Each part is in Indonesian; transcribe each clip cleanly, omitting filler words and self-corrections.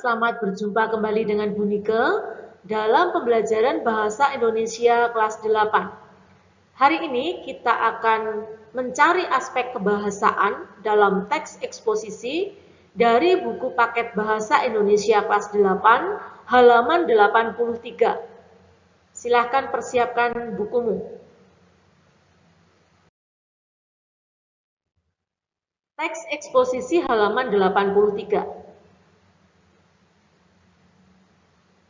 selamat berjumpa kembali dengan Bu Nike dalam pembelajaran Bahasa Indonesia kelas 8. Hari ini kita akan mencari aspek kebahasaan dalam teks eksposisi dari buku paket Bahasa Indonesia kelas 8, halaman 83. Silahkan persiapkan bukumu. Teks eksposisi halaman 83.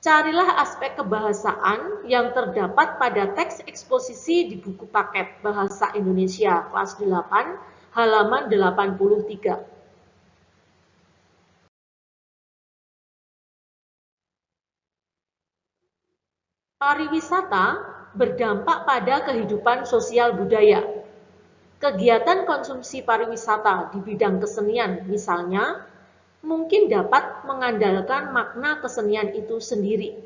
Carilah aspek kebahasaan yang terdapat pada teks eksposisi di buku paket Bahasa Indonesia kelas 8, halaman 83. Pariwisata berdampak pada kehidupan sosial budaya. Kegiatan konsumsi pariwisata di bidang kesenian misalnya, mungkin dapat mengandalkan makna kesenian itu sendiri.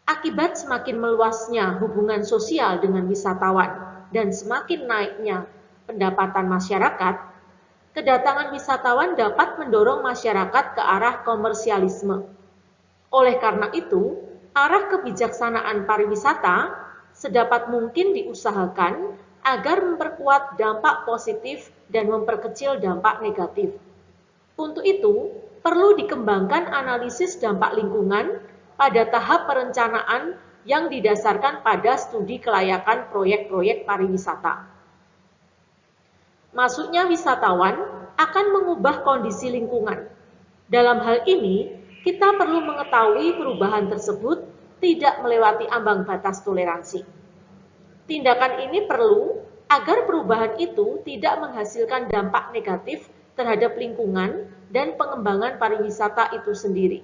Akibat semakin meluasnya hubungan sosial dengan wisatawan dan semakin naiknya pendapatan masyarakat, kedatangan wisatawan dapat mendorong masyarakat ke arah komersialisme. Oleh karena itu, arah kebijaksanaan pariwisata sedapat mungkin diusahakan agar memperkuat dampak positif dan memperkecil dampak negatif. Untuk itu, perlu dikembangkan analisis dampak lingkungan pada tahap perencanaan yang didasarkan pada studi kelayakan proyek-proyek pariwisata. Masuknya wisatawan akan mengubah kondisi lingkungan. Dalam hal ini, kita perlu mengetahui perubahan tersebut tidak melewati ambang batas toleransi. Tindakan ini perlu agar perubahan itu tidak menghasilkan dampak negatif terhadap lingkungan dan pengembangan pariwisata itu sendiri.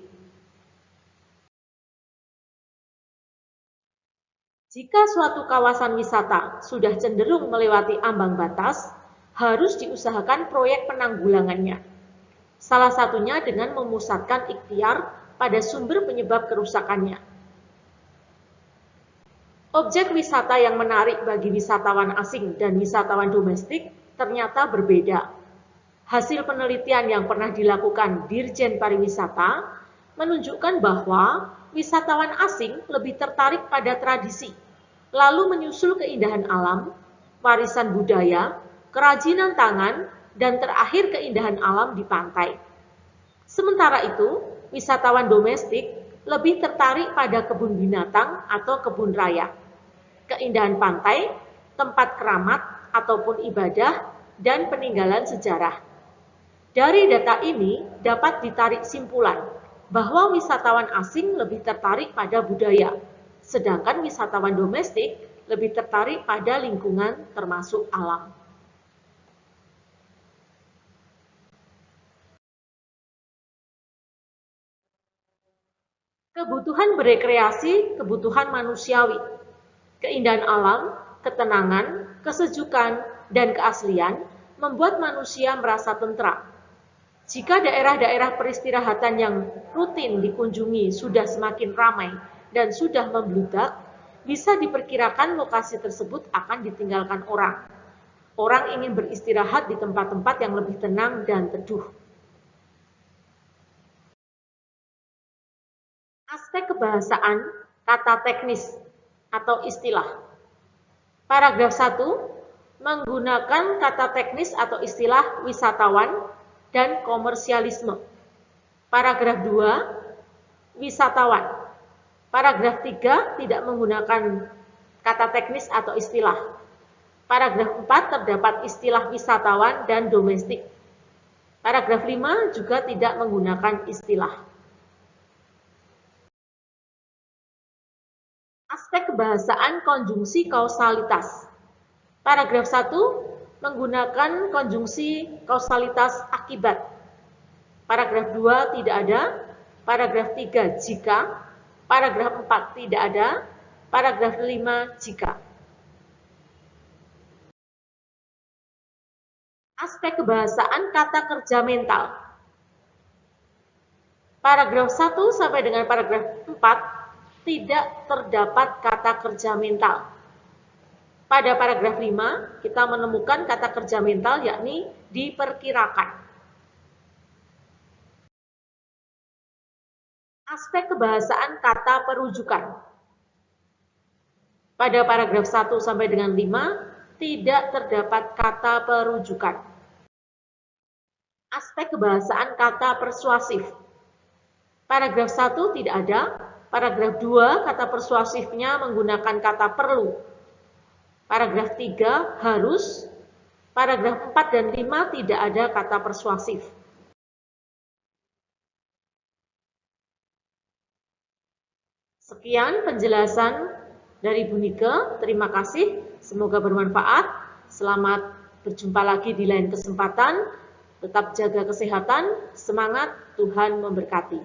Jika suatu kawasan wisata sudah cenderung melewati ambang batas, harus diusahakan proyek penanggulangannya. Salah satunya dengan memusatkan ikhtiar pada sumber penyebab kerusakannya. Objek wisata yang menarik bagi wisatawan asing dan wisatawan domestik ternyata berbeda. Hasil penelitian yang pernah dilakukan Dirjen Pariwisata menunjukkan bahwa wisatawan asing lebih tertarik pada tradisi, lalu menyusul keindahan alam, warisan budaya, kerajinan tangan, dan terakhir keindahan alam di pantai. Sementara itu, wisatawan domestik lebih tertarik pada kebun binatang atau kebun raya, keindahan pantai, tempat keramat ataupun ibadah, dan peninggalan sejarah. Dari data ini dapat ditarik simpulan bahwa wisatawan asing lebih tertarik pada budaya, sedangkan wisatawan domestik lebih tertarik pada lingkungan termasuk alam. Kebutuhan berekreasi, kebutuhan manusiawi, keindahan alam, ketenangan, kesejukan, dan keaslian membuat manusia merasa tentram. Jika daerah-daerah peristirahatan yang rutin dikunjungi sudah semakin ramai dan sudah membludak, bisa diperkirakan lokasi tersebut akan ditinggalkan orang. Orang ingin beristirahat di tempat-tempat yang lebih tenang dan teduh. Aspek kebahasaan, kata teknis atau istilah. Paragraf 1 menggunakan kata teknis atau istilah wisatawan dan komersialisme. Paragraf 2 wisatawan. Paragraf 3 tidak menggunakan kata teknis atau istilah. Paragraf 4 terdapat istilah wisatawan dan domestik. Paragraf 5 juga tidak menggunakan istilah. Aspek kebahasaan konjungsi kausalitas. Paragraf 1 menggunakan konjungsi kausalitas akibat. Paragraf 2 tidak ada. Paragraf 3 jika. Paragraf 4 tidak ada. Paragraf 5 jika. Aspek kebahasaan kata kerja mental. Paragraf 1 sampai dengan paragraf 4 tidak terdapat kata kerja mental. Pada paragraf 5, kita menemukan kata kerja mental yakni diperkirakan. Aspek kebahasaan kata perujukan. Pada paragraf 1 sampai dengan 5 tidak terdapat kata perujukan. Aspek kebahasaan kata persuasif. Paragraf 1 tidak ada. Paragraf 2 kata persuasifnya menggunakan kata perlu. Paragraf 3 harus. Paragraf 4 dan 5 tidak ada kata persuasif. Sekian penjelasan dari Bu Nike. Terima kasih. Semoga bermanfaat. Selamat berjumpa lagi di lain kesempatan. Tetap jaga kesehatan. Semangat, Tuhan memberkati.